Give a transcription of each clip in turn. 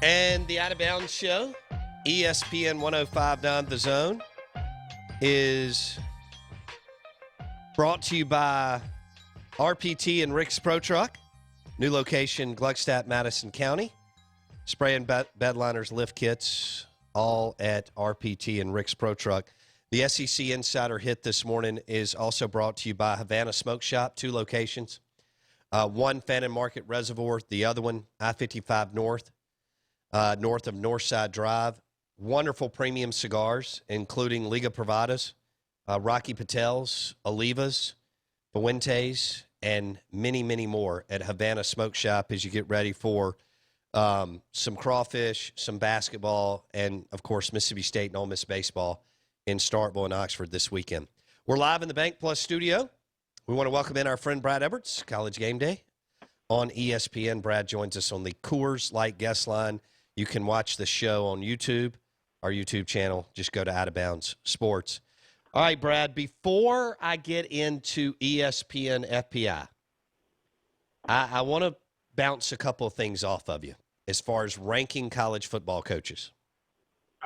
And the Out of Bounds Show, ESPN 105.9 The Zone, is brought to you by RPT and Rick's Pro Truck. New location, Gluckstadt, Madison County. Spray and bedliners, lift kits, all at RPT and Rick's Pro Truck. The SEC Insider Hit this morning is also brought to you by Havana Smoke Shop, 2 locations. One, Fannin Market Reservoir, the other one, I-55 North. North of Northside Drive. Wonderful premium cigars, including Liga Privadas, Rocky Patel's, Olivas, Fuentes, and many, many more at Havana Smoke Shop as you get ready for some crawfish, some basketball, and, of course, Mississippi State and Ole Miss baseball in Starkville and Oxford this weekend. We're live in the Bank Plus studio. We want to welcome in our friend Brad Edwards, College Game Day on ESPN. Brad joins us on the Coors Light guest line. You can watch the show on YouTube, our YouTube channel. Just go to Out of Bounds Sports. All right, Brad, before I get into ESPN FPI, I want to bounce a couple of things off of you as far as ranking college football coaches.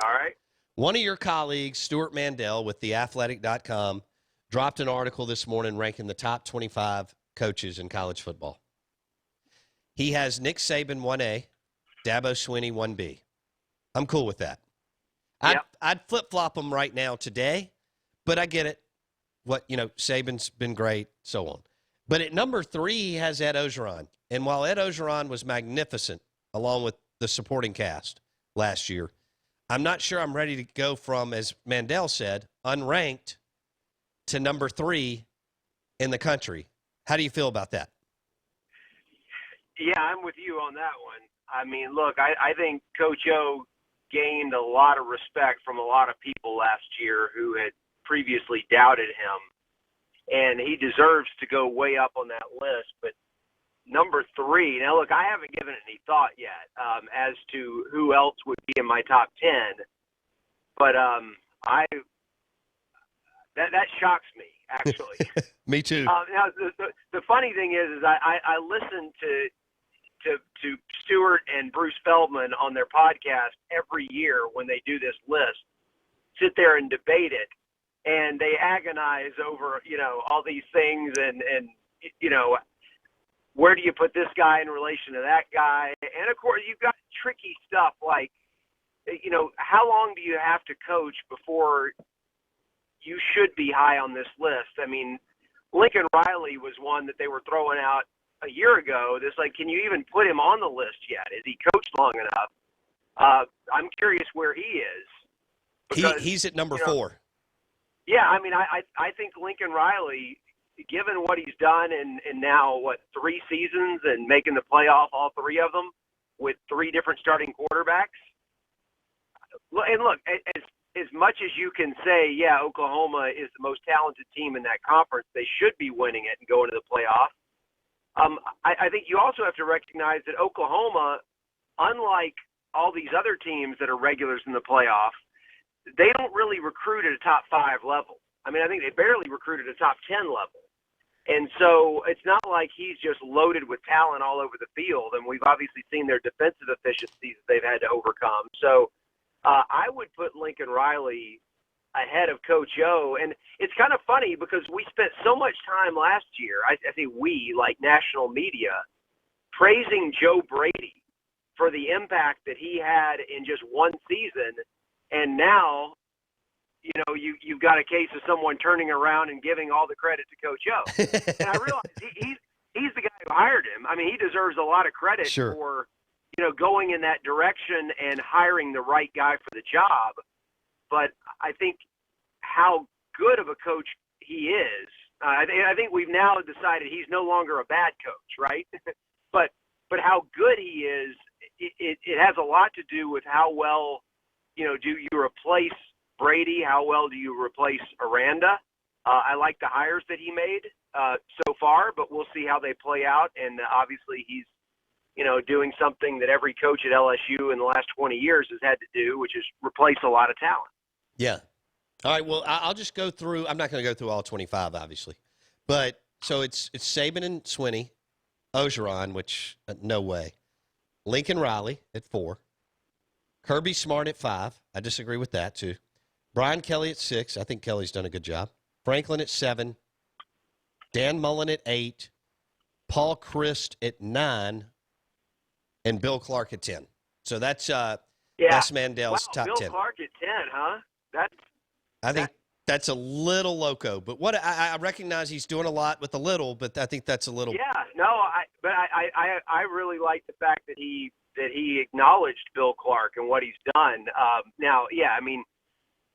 All right. One of your colleagues, Stewart Mandel with theathletic.com, dropped an article this morning ranking the top 25 coaches in college football. He has Nick Saban 1A, Dabo Swinney 1B. I'm cool with that. Yep. I'd flip-flop them right now today, but I get it. Saban's been great, so on. But at number 3, he has Ed Ogeron. And while Ed Ogeron was magnificent, along with the supporting cast last year, I'm not sure I'm ready to go from, as Mandel said, unranked to number 3 in the country. How do you feel about that? Yeah, I'm with you on that one. I mean, look, I think Coach O gained a lot of respect from a lot of people last year who had previously doubted him, and he deserves to go way up on that list. But number 3, now look, I haven't given it any thought yet as to who else would be in my top 10, but that shocks me, actually. Me too. Now, the funny thing is I listened to Stewart and Bruce Feldman on their podcast every year when they do this list, sit there and debate it, and they agonize over, all these things and where do you put this guy in relation to that guy? And, of course, you've got tricky stuff like, how long do you have to coach before you should be high on this list? I mean, Lincoln Riley was one that they were throwing out a year ago. That's like, can you even put him on the list yet? Is he coached long enough? I'm curious where he is. Because, he's at number 4. Yeah, I mean, I think Lincoln Riley, given what he's done in now, 3 seasons and making the playoff, all 3 of them, with 3 different starting quarterbacks. And look, as much as you can say, yeah, Oklahoma is the most talented team in that conference, they should be winning it and going to the playoff. I think you also have to recognize that Oklahoma, unlike all these other teams that are regulars in the playoff, they don't really recruit at a top 5 level. I mean, I think they barely recruit at a top 10 level. And so it's not like he's just loaded with talent all over the field, and we've obviously seen their defensive efficiencies that they've had to overcome. So I would put Lincoln Riley ahead of Coach O. And it's kind of funny because we spent so much time last year, I think we, like national media, praising Joe Brady for the impact that he had in just one season. And now, you've got a case of someone turning around and giving all the credit to Coach O. And I realize he's the guy who hired him. I mean, he deserves a lot of credit for, going in that direction and hiring the right guy for the job. But I think how good of a coach he is, I think we've now decided he's no longer a bad coach, right? but how good he is, it has a lot to do with how well, do you replace Brady? How well do you replace Aranda? I like the hires that he made so far, but we'll see how they play out. And obviously he's, doing something that every coach at LSU in the last 20 years has had to do, which is replace a lot of talent. Yeah. All right, well, I'll just go through. I'm not going to go through all 25, obviously. But so it's Saban and Swinney, Ogeron, which no way. Lincoln Riley at 4. Kirby Smart at 5. I disagree with that, too. Brian Kelly at 6. I think Kelly's done a good job. Franklin at 7. Dan Mullen at 8. Paul Christ at 9. And Bill Clark at 10. So that's Les Mandel's top Bill 10. Clark at 10, huh? I think that's a little loco. But what I recognize he's doing a lot with the little, but I think that's a little. Yeah, no, I really like the fact that he acknowledged Bill Clark and what he's done. Now, yeah, I mean,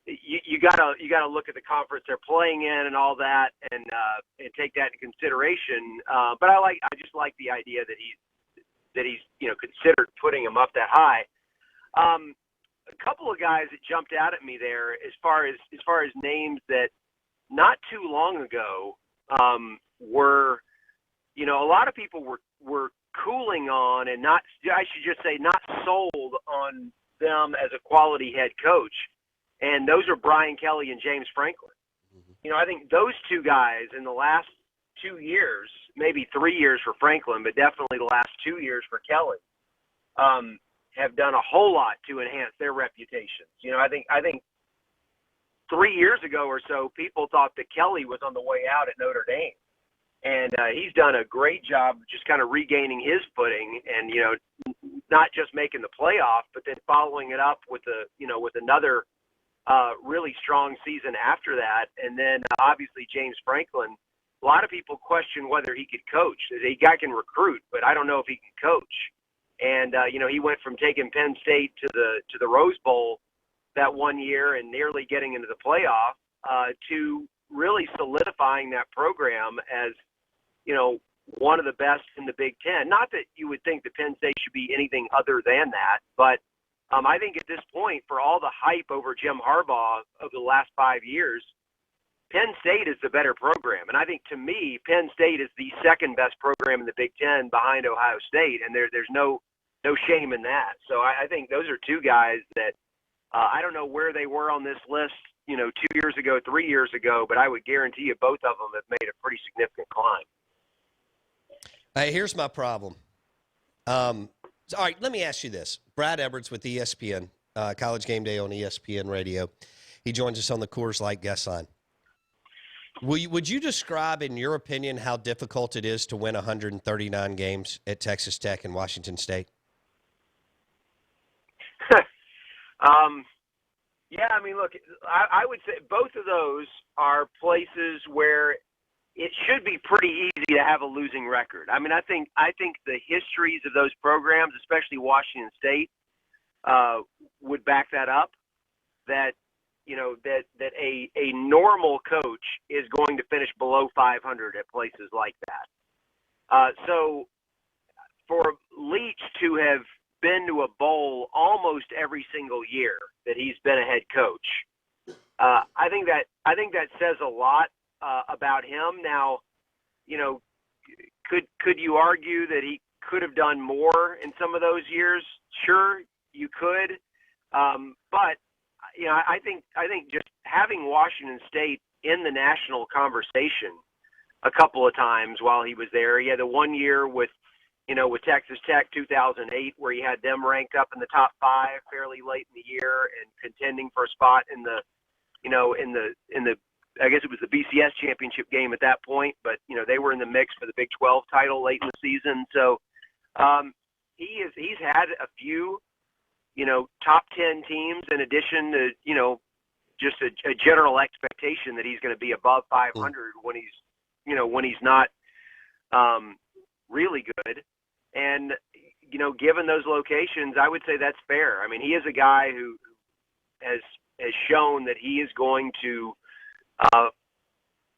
you gotta look at the conference they're playing in and all that, and take that into consideration. But I just like the idea that he's considered putting him up that high. A couple of guys that jumped out at me there as far as names that not too long ago were, a lot of people were cooling on and not, I should just say, not sold on them as a quality head coach. And those are Brian Kelly and James Franklin. Mm-hmm. I think those two guys in the last 2 years, maybe 3 years for Franklin, but definitely the last 2 years for Kelly, have done a whole lot to enhance their reputations. I think 3 years ago or so, people thought that Kelly was on the way out at Notre Dame. And he's done a great job just kind of regaining his footing and, not just making the playoff, but then following it up with another really strong season after that. And then obviously James Franklin, a lot of people question whether he could coach. The guy can recruit, but I don't know if he can coach. And, he went from taking Penn State to the Rose Bowl that 1 year and nearly getting into the playoff to really solidifying that program as, one of the best in the Big Ten. Not that you would think that Penn State should be anything other than that, but I think at this point, for all the hype over Jim Harbaugh over the last 5 years, Penn State is the better program. And I think, to me, Penn State is the second best program in the Big Ten behind Ohio State, and there's no shame in that. So I think those are two guys that I don't know where they were on this list, 2 years ago, 3 years ago, but I would guarantee you both of them have made a pretty significant climb. Hey, here's my problem. All right, let me ask you this. Brad Edwards with ESPN, College Game Day on ESPN Radio. He joins us on the Coors Light guest line. Would you describe, in your opinion, how difficult it is to win 139 games at Texas Tech and Washington State? Yeah, I mean, look, I would say both of those are places where it should be pretty easy to have a losing record. I mean, I think the histories of those programs, especially Washington State, would back that up. That that a normal coach is going to finish below 500 at places like that. So for Leach to have been to a bowl almost every single year that he's been a head coach, I think that says a lot about him. Now, could you argue that he could have done more in some of those years? Sure, you could. But I think just having Washington State in the national conversation a couple of times while he was there. He had the 1 year with Texas Tech 2008 where he had them ranked up in the top 5 fairly late in the year and contending for a spot in the I guess it was the BCS championship game at that point, but they were in the mix for the Big 12 title late in the season. So he's had a few top 10 teams in addition to just a general expectation that he's going to be above 500 when he's not really good. And given those locations, I would say that's fair. I mean, he is a guy who has shown that he is going to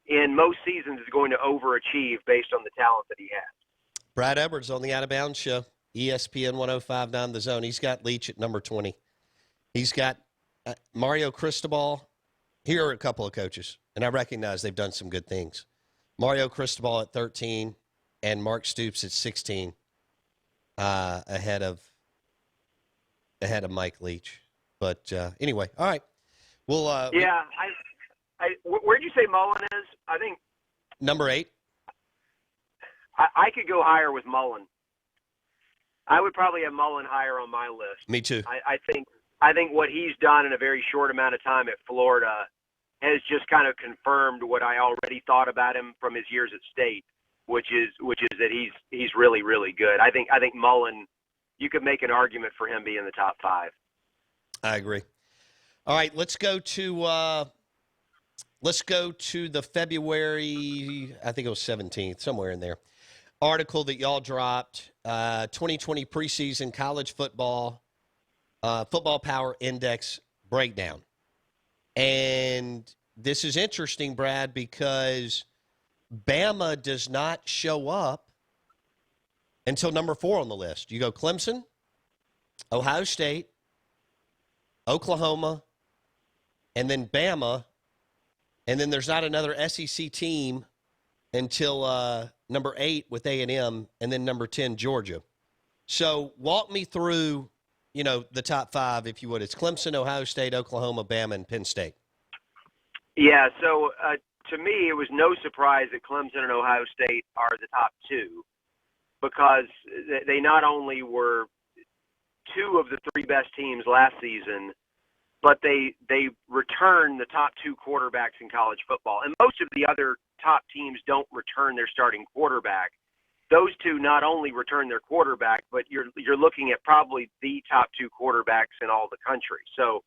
in most seasons is going to overachieve based on the talent that he has. Brad Edwards on the Out of Bounds Show, ESPN 105.9 The Zone. He's got Leach at number 20. He's got Mario Cristobal. Here are a couple of coaches, and I recognize they've done some good things. Mario Cristobal at 13 and Mark Stoops at 16 ahead of Mike Leach. But anyway, all right. Well, yeah, where'd you say Mullen is? I think number 8. I could go higher with Mullen. I would probably have Mullen higher on my list. Me too. I think I think what he's done in a very short amount of time at Florida has just kind of confirmed what I already thought about him from his years at State, which is that he's really, really good. I think Mullen, you could make an argument for him being in the top 5. I agree. All right, let's go to the February, I think it was 17th, somewhere in there, article that y'all dropped, 2020 preseason college football Power Index breakdown. And this is interesting, Brad, because Bama does not show up until number 4 on the list. You go Clemson, Ohio State, Oklahoma, and then Bama, and then there's not another SEC team until number 8 with A&M, and then number 10, Georgia. So walk me through, the top 5, if you would. It's Clemson, Ohio State, Oklahoma, Bama, and Penn State. Yeah, so to me, it was no surprise that Clemson and Ohio State are the top 2 because they not only were 2 of the 3 best teams last season, but they return the top 2 quarterbacks in college football. And most of the other top teams don't return their starting quarterback. Those 2 not only return their quarterback, but you're looking at probably the top 2 quarterbacks in all the country. So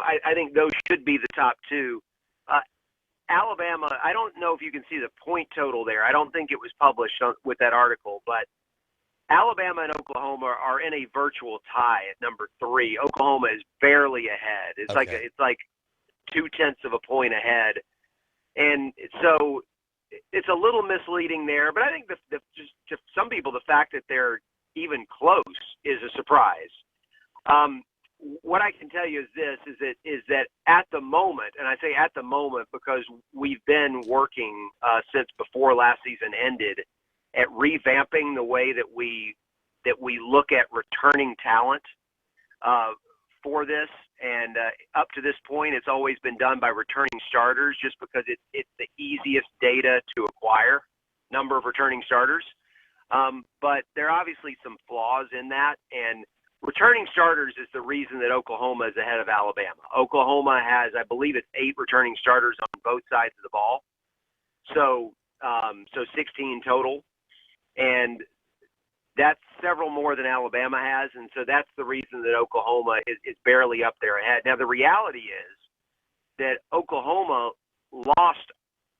I think those should be the top 2. Alabama, I don't know if you can see the point total there. I don't think it was published with that article, but Alabama and Oklahoma are in a virtual tie at number 3. Oklahoma is barely ahead. It's like 0.2 of a point ahead, and so it's a little misleading there. But I think just to some people, the fact that they're even close is a surprise. What I can tell you is that at the moment, and I say at the moment because we've been working since before last season ended at revamping the way that we look at returning talent for this. And up to this point, it's always been done by returning starters just because it's the easiest data to acquire, number of returning starters. But there are obviously some flaws in that, and returning starters is the reason that Oklahoma is ahead of Alabama. Oklahoma has, I believe it's 8 returning starters on both sides of the ball. So 16 total. And that's several more than Alabama has. And so that's the reason that Oklahoma is barely up there ahead. Now, the reality is that Oklahoma lost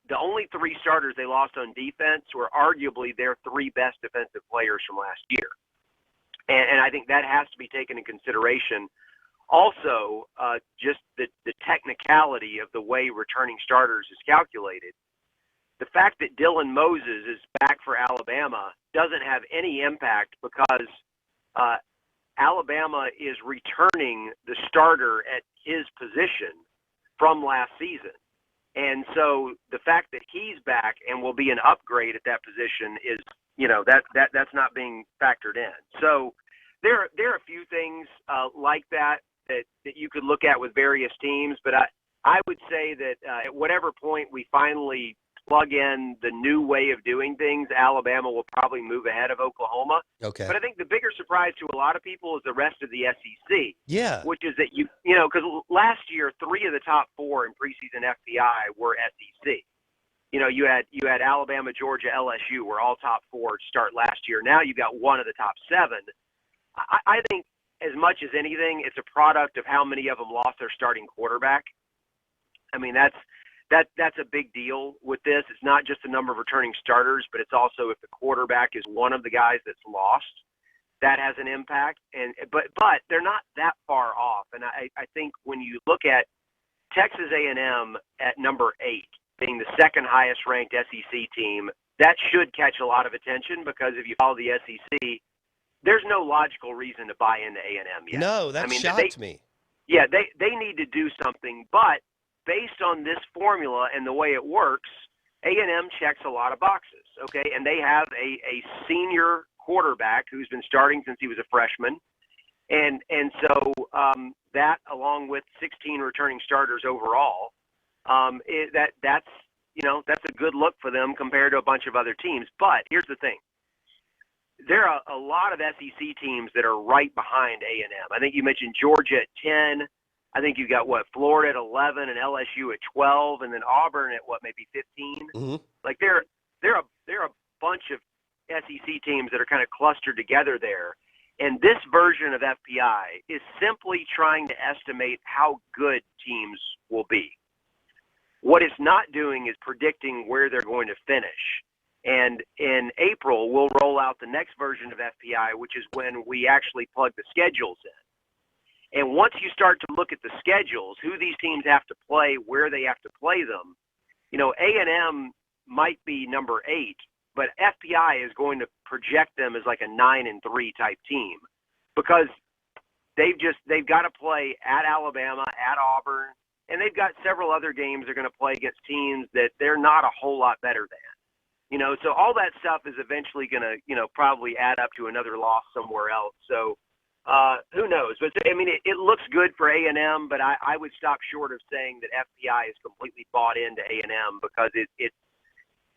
the only 3 starters they lost on defense were arguably their 3 best defensive players from last year. And I think that has to be taken into consideration. Also, just the technicality of the way returning starters is calculated. The fact that Dylan Moses is back for Alabama doesn't have any impact because Alabama is returning the starter at his position from last season. And so the fact that he's back and will be an upgrade at that position is, that's not being factored in. So there are a few things like that you could look at with various teams, but I would say that at whatever point we finally plug in the new way of doing things, Alabama will probably move ahead of Oklahoma. Okay. But I think the bigger surprise to a lot of people is the rest of the SEC. Yeah. Which is that because last year 3 of the top 4 in preseason FPI were SEC. You had Alabama, Georgia, LSU were all top 4 to start last year. Now you've got 1 of the top 7. I think as much as anything, it's a product of how many of them lost their starting quarterback. I mean, that's a big deal with this. It's not just the number of returning starters, but it's also if the quarterback is one of the guys that's lost, that has an impact. But they're not that far off. And I think when you look at Texas A&M at number 8, being the second highest ranked SEC team, that should catch a lot of attention because if you follow the SEC, there's no logical reason to buy into A&M yet. No, that shocked me. Yeah, they need to do something, but based on this formula and the way it works, A&M checks a lot of boxes, okay? And they have a senior quarterback who's been starting since he was a freshman. And so that, along with 16 returning starters overall, that's a good look for them compared to a bunch of other teams. But here's the thing. there are a lot of SEC teams that are right behind A&M. I think you mentioned Georgia at 10. I think you got Florida at 11 and LSU at 12, and then Auburn at maybe 15. Mm-hmm. Like there are a bunch of SEC teams that are kind of clustered together there. And this version of FPI is simply trying to estimate how good teams will be. What it's not doing is predicting where they're going to finish. And in April, we'll roll out the next version of FPI, which is when we actually plug the schedules in. And once you start to look at the schedules, who these teams have to play, where they have to play them, A&M might be number 8, but FPI is going to project them as like a 9-3 type team because they've got to play at Alabama, at Auburn, and they've got several other games they're going to play against teams that they're not a whole lot better than. So all that stuff is eventually going to, probably add up to another loss somewhere else. So who knows? But I mean, it looks good for A&M, but I would stop short of saying that FPI is completely bought into A&M because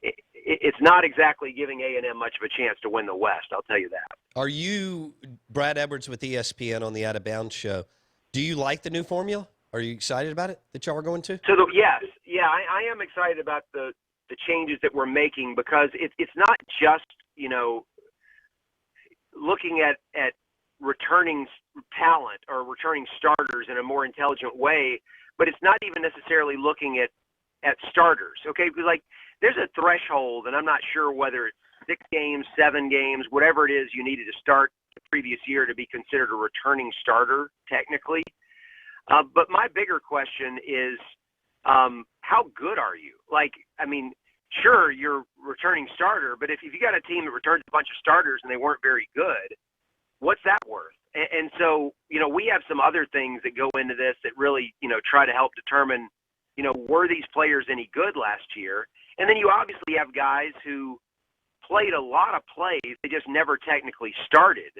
it's not exactly giving A&M much of a chance to win the West. I'll tell you that. Are you Brad Edwards with ESPN on the Out of Bounds show? Do you like the new formula? Are you excited about it that y'all are going to? So yes, I am excited about the changes that we're making because it's not just looking at returning talent or returning starters in a more intelligent way, but it's not even necessarily looking at starters. Okay, because there's a threshold, and I'm not sure whether it's 6 games, 7 games, whatever it is you needed to start the previous year to be considered a returning starter technically. But my bigger question is, how good are you? Sure, you're returning starter, but if you got a team that returns a bunch of starters and they weren't very good, what's that worth? And so, we have some other things that go into this that really, try to help determine, were these players any good last year? And then you obviously have guys who played a lot of plays, they just never technically started.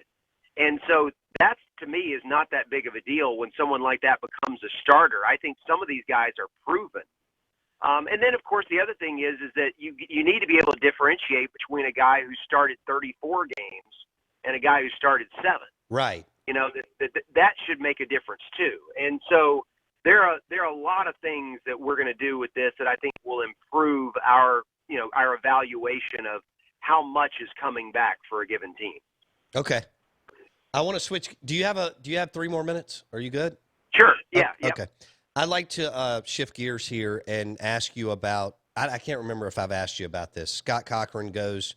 And so that, to me, is not that big of a deal when someone like that becomes a starter. I think some of these guys are proven. And then, of course, the other thing is that you need to be able to differentiate between a guy who started 34 games and a guy who started 7. Right. That should make a difference too. And so there are a lot of things that we're going to do with this that I think will improve our evaluation of how much is coming back for a given team. Okay. I want to switch. Do you have 3 more minutes? Are you good? Sure. Yeah. Okay. I'd like to shift gears here and ask you about. I can't remember if I've asked you about this. Scott Cochran goes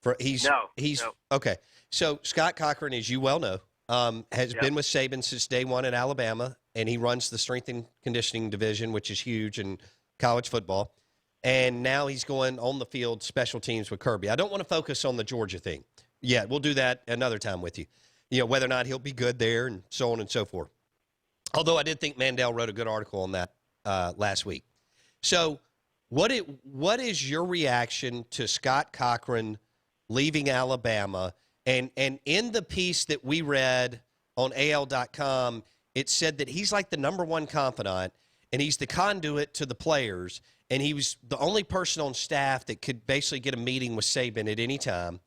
for No. Okay. So Scott Cochran, as you well know, has been with Saban since day one at Alabama, and he runs the strength and conditioning division, which is huge in college football. And now he's going on the field special teams with Kirby. I don't want to focus on the Georgia thing. Yeah, we'll do that another time with you. Whether or not he'll be good there and so on and so forth. Although I did think Mandel wrote a good article on that last week. So what is your reaction to Scott Cochran leaving Alabama? And in the piece that we read on AL.com, it said that he's like the number one confidant, and he's the conduit to the players, and he was the only person on staff that could basically get a meeting with Saban at any time.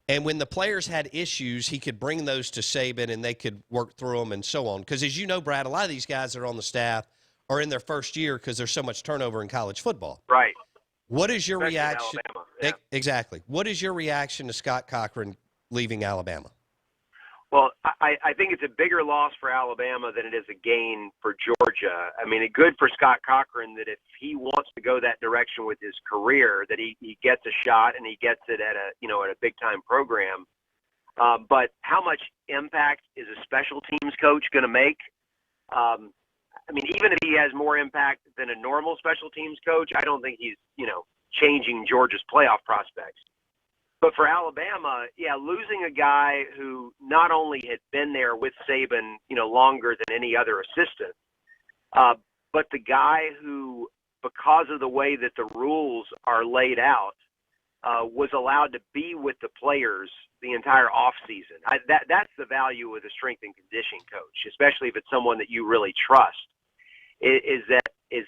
And when the players had issues, he could bring those to Saban and they could work through them and so on. Because as you know, Brad, a lot of these guys that are on the staff are in their first year because there's so much turnover in college football. Right. What is your Especially reaction? Alabama. Yeah. Exactly. What is your reaction to Scott Cochran leaving Alabama? Well, I think it's a bigger loss for Alabama than it is a gain for Georgia. I mean, it's good for Scott Cochran that if he wants to go that direction with his career, that he gets a shot and he gets it at a big time program. But how much impact is a special teams coach going to make? I mean, even if he has more impact than a normal special teams coach, I don't think he's changing Georgia's playoff prospects. But for Alabama, losing a guy who not only had been there with Saban, longer than any other assistant, but the guy who, because of the way that the rules are laid out, was allowed to be with the players the entire offseason. That's the value of the strength and conditioning coach, especially if it's someone that you really trust, is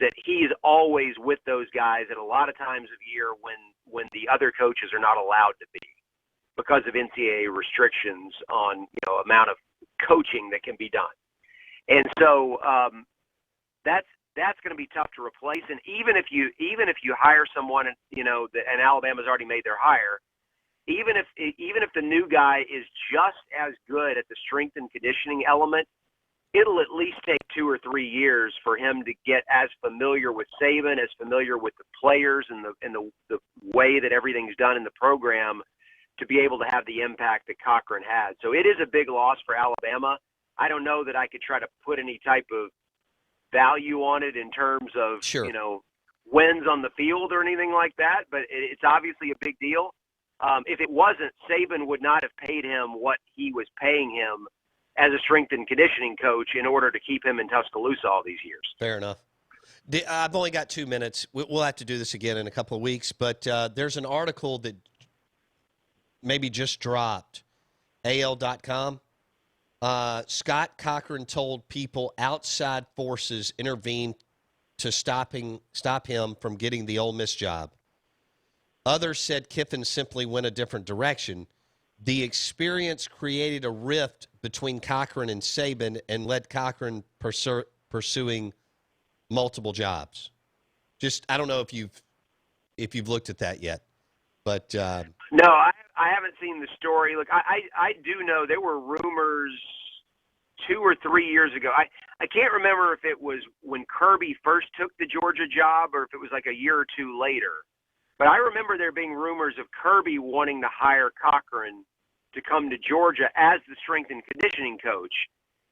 that he's always with those guys at a lot of times of year when the other coaches are not allowed to be. because of NCAA restrictions on amount of coaching that can be done. And so that's going to be tough to replace. And even if you hire someone, and Alabama's already made their hire, even if the new guy is just as good at the strength and conditioning element, it'll at least take 2 or 3 years for him to get as familiar with Saban, as familiar with the players and the way that everything's done in the program to be able to have the impact that Cochran had. So it is a big loss for Alabama. I don't know that I could try to put any type of value on it in terms of, sure, wins on the field or anything like that, but it's obviously a big deal. If it wasn't, Saban would not have paid him what he was paying him as a strength and conditioning coach in order to keep him in Tuscaloosa all these years. Fair enough. I've only got 2 minutes. We'll have to do this again in a couple of weeks, but there's an article that maybe just dropped, AL.com. Scott Cochran told people outside forces intervened to stop him from getting the Ole Miss job. Others said Kiffin simply went a different direction. The experience created a rift between Cochran and Saban and led Cochran pursuing multiple jobs. Just, I don't know if you've looked at that yet, but no, I haven't seen the story. Look, I do know there were rumors 2 or 3 years ago. I can't remember if it was when Kirby first took the Georgia job or if it was like a year or two later. But I remember there being rumors of Kirby wanting to hire Cochran to come to Georgia as the strength and conditioning coach.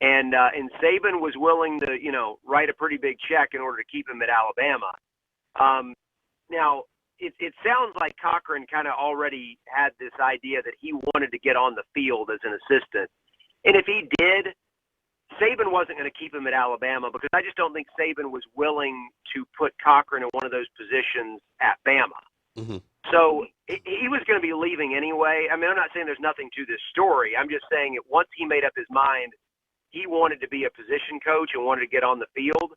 And Saban was willing to, write a pretty big check in order to keep him at Alabama. Now, it sounds like Cochran kind of already had this idea that he wanted to get on the field as an assistant. And if he did, Saban wasn't going to keep him at Alabama because I just don't think Saban was willing to put Cochran in one of those positions at Bama. Mm-hmm. So he was going to be leaving anyway. I mean, I'm not saying there's nothing to this story. I'm just saying that once he made up his mind, he wanted to be a position coach and wanted to get on the field,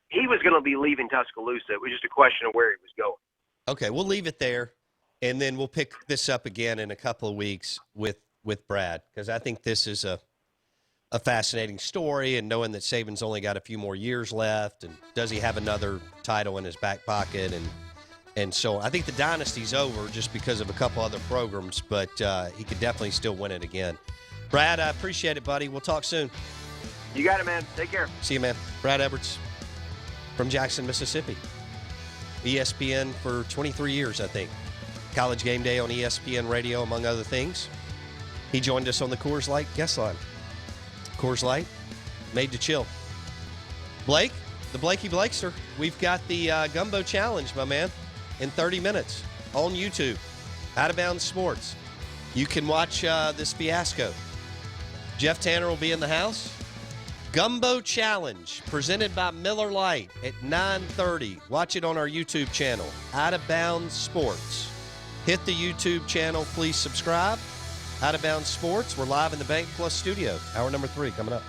he was going to be leaving Tuscaloosa. It was just a question of where he was going. Okay, we'll leave it there, and then we'll pick this up again in a couple of weeks with Brad, because I think this is a fascinating story, and knowing that Saban's only got a few more years left, and does he have another title in his back pocket, and so I think the dynasty's over just because of a couple other programs, but he could definitely still win it again. Brad, I appreciate it, buddy. We'll talk soon. You got it, man. Take care. See you, man. Brad Edwards from Jackson, Mississippi. ESPN for 23 years, I think. College Game Day on ESPN Radio, among other things. He joined us on the Coors Light guest line. Coors Light, made to chill. Blake, the Blakey Blakester, we've got the Gumbo Challenge, my man, in 30 minutes on YouTube. Out of Bounds Sports. You can watch this fiasco. Jeff Tanner will be in the house. Gumbo Challenge, presented by Miller Lite at 9:30. Watch it on our YouTube channel, Out of Bounds Sports. Hit the YouTube channel. Please subscribe. Out of Bounds Sports. We're live in the Bank Plus studio. Hour number 3 coming up.